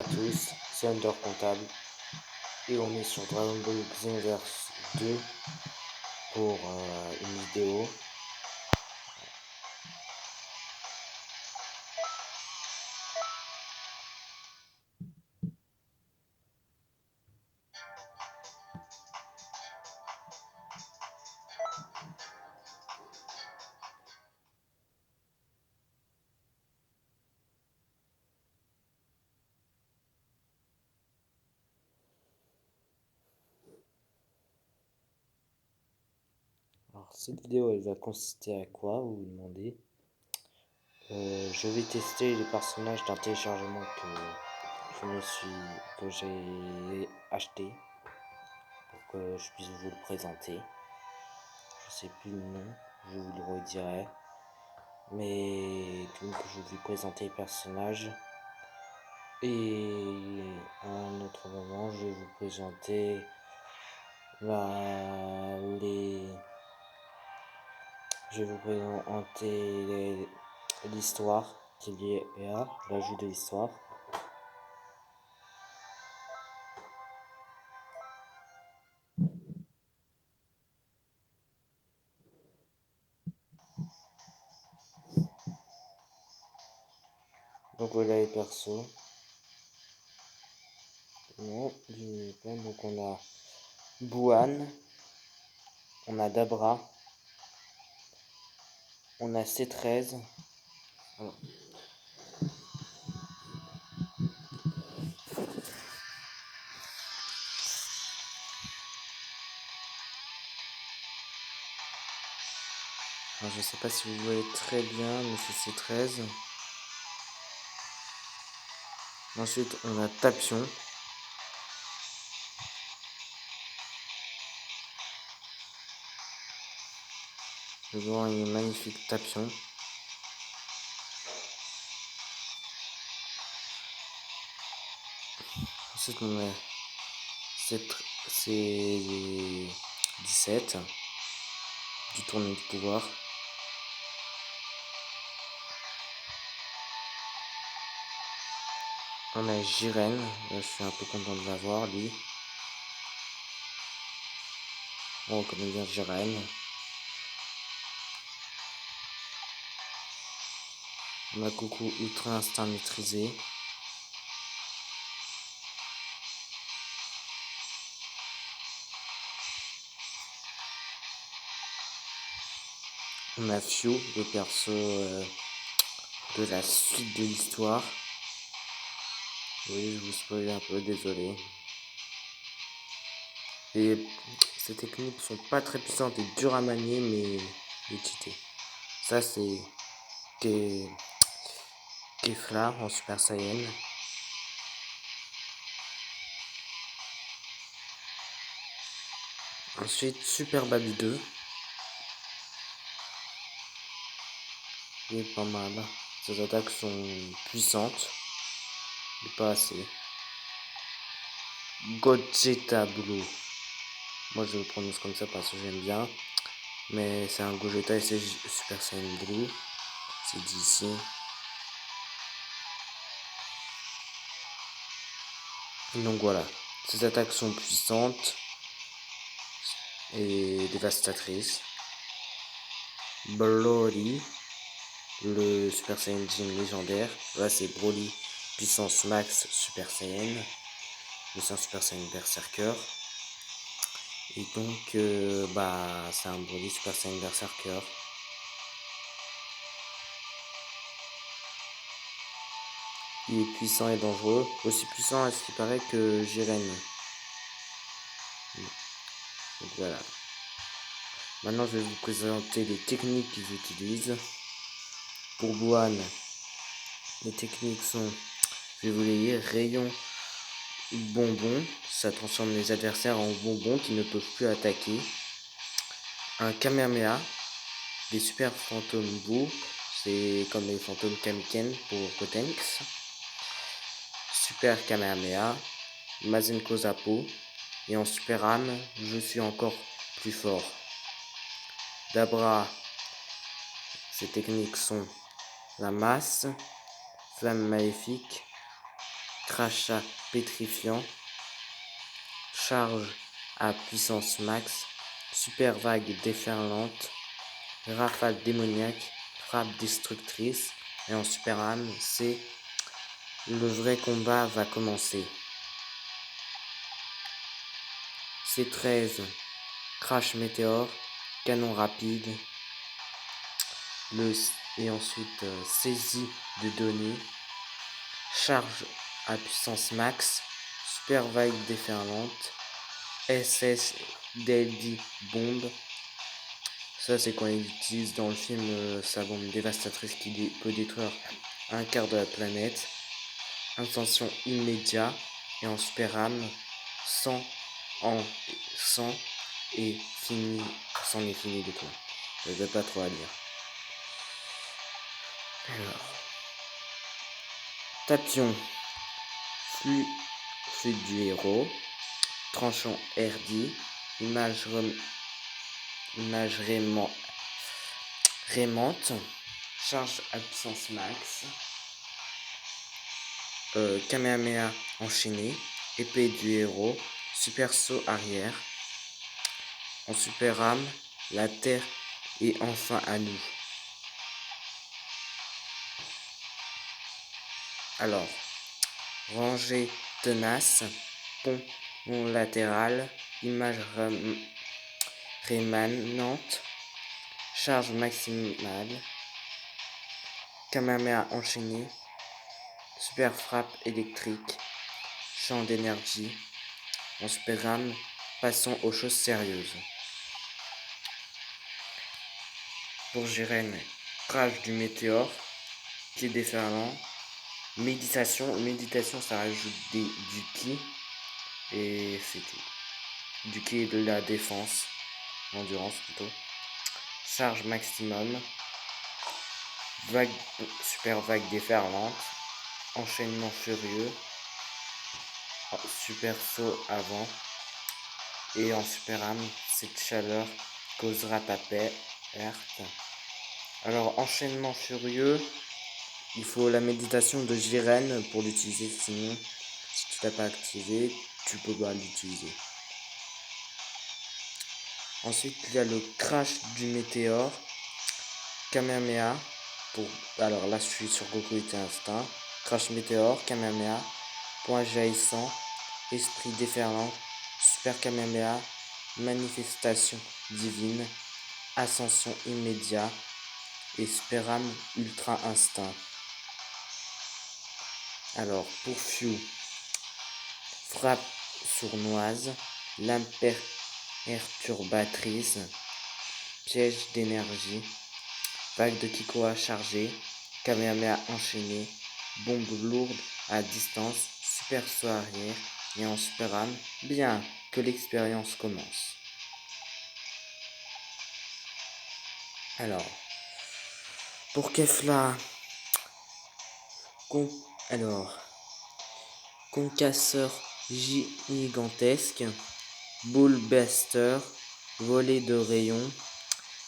À tous, c'est Under Comptable et on est sur Dragon Ball Xenoverse 2 pour une vidéo. Alors cette vidéo elle va consister à quoi, vous vous demandez. Je vais tester les personnages d'un téléchargement que j'ai acheté pour que je puisse vous le présenter. Je sais plus le nom, je vous le redirai. Mais donc je vais vous présenter les personnages. Et à un autre moment, je vais vous présenter je vais vous présenter l'histoire qui est liée à l'ajout de l'histoire. Donc voilà les persos. Non, donc on a Buan, on a Dabra, on a C13. Alors, je sais pas si vous voyez très bien, mais c'est C13. Ensuite, on a Tapion. Le grand et magnifique Tapion. Ensuite, on a c'est 17 du tournoi du pouvoir. On a Jiren, je suis un peu content de l'avoir lui. On connaît bien Jiren. On a Goku Ultra Instinct maîtrisé. On a Fio, le perso de la suite de l'histoire. Oui, je vous spoil un peu, désolé. Et ces techniques sont pas très puissantes et dures à manier, mais cheatées. Ça c'est Kefla en Super Saiyan. Ensuite Super Baby 2. Il est pas mal. Ses attaques sont puissantes. Mais pas assez. Gogeta Blue. Moi je le prononce comme ça parce que j'aime bien. Mais c'est un Gogeta et c'est Super Saiyan Blue. C'est dit ici. Donc voilà. Ses attaques sont puissantes et dévastatrices. Broly, le Super Saiyan légendaire. Là c'est Broly, puissance max Super Saiyan. Mais c'est un Super Saiyan Berserker. Et donc c'est un Broly Super Saiyan Berserker. Il est puissant et dangereux. Aussi puissant à ce qui paraît que Jiren. Donc voilà. Maintenant je vais vous présenter les techniques qu'ils utilisent. Pour Buan, les techniques sont, je vais vous les lire, rayon bonbon, ça transforme les adversaires en bonbons qui ne peuvent plus attaquer. Un Kamehameha, des super fantômes beaux, c'est comme les fantômes Kamiken pour Gotenks. Super Kamehameha, Mazenko Zappo, et en super âme, je suis encore plus fort. Dabra, ses techniques sont la masse, flamme maléfique, crachat pétrifiant, charge à puissance max, super vague déferlante, rafale démoniaque, frappe destructrice, et en super âme, c'est le vrai combat va commencer. C13, crash météore, canon rapide, et ensuite saisie de données, charge à puissance max, super vague déferlante, SS Deadly Bomb. Ça c'est quand il utilise dans le film sa bombe dévastatrice qui peut détruire un quart de la planète. Intention immédiat et en super âme, 100 en 100 et fini, c'en est fini de toi. Je vais pas trop à lire. Alors, tapion, flux du héros, tranchant RD, image rémante, charge à puissance max, Kamehameha enchaîné, épée du héros, super saut arrière, en super âme, la terre est enfin à nous. Alors, rangée tenace, pont latéral, image rémanente, charge maximale, Kamehameha enchaîné, super frappe électrique, champ d'énergie, en super âme, passons aux choses sérieuses. Pour Jiren, rage du météore, pied déferlant, méditation ça rajoute du ki, et c'est tout. Du ki et de la défense, endurance plutôt. Charge maximum, super vague déferlante, enchaînement furieux, super saut avant, et en super âme, cette chaleur causera ta perte. Alors enchaînement furieux, il faut la méditation de Jiren pour l'utiliser, sinon si tu l'as pas activé, tu peux pas l'utiliser. Ensuite il y a le crash du météore, Kamehameha, alors là je suis sur Goku et Instinct, crash météore, Kamehameha, point jaillissant, esprit déferlant, super Kamehameha, manifestation divine, ascension immédiat et super âme ultra instinct. Alors pour Few, frappe sournoise, lame perturbatrice, piège d'énergie, vague de Kikoa chargée, Kamehameha enchaîné, bombe lourde à distance, super saut arrière et en super âme, bien que l'expérience commence. Alors, pour Kefla, concasseur gigantesque, bullbuster, volée de rayons,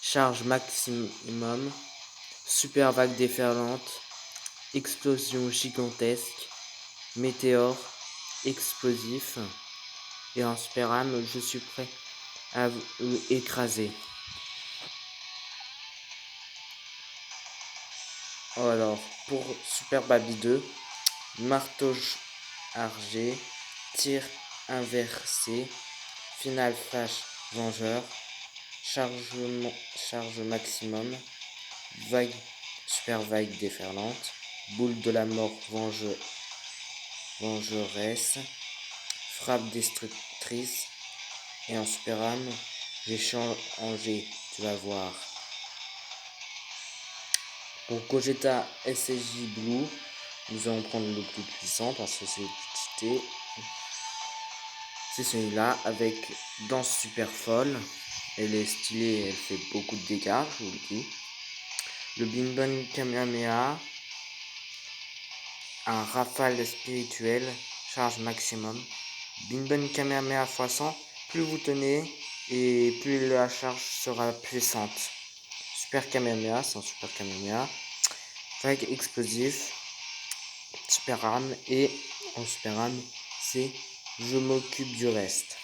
charge maximum, super vague déferlante, explosion gigantesque, météore, explosif, et en super âme, je suis prêt à vous écraser. Alors, pour Super Baby 2, marteau argé, tir inversé, final flash vengeur, charge maximum, vague, super vague déferlante, boule de la mort vengeresse, frappe destructrice, et en super âme, j'ai changé, tu vas voir. Pour Gogeta SSJ Blue, nous allons prendre le plus puissant parce que c'est le plus cheaté. C'est celui-là avec danse super folle. Elle est stylée, elle fait beaucoup de dégâts, je vous le dis. Le Binbon Kamehameha, un rafale spirituel, charge maximum. Binbon Kamehameha x100, plus vous tenez et plus la charge sera puissante. Super Kamehameha, c'est un super Kamehameha. Vague explosif, super âme et en super âme, c'est je m'occupe du reste.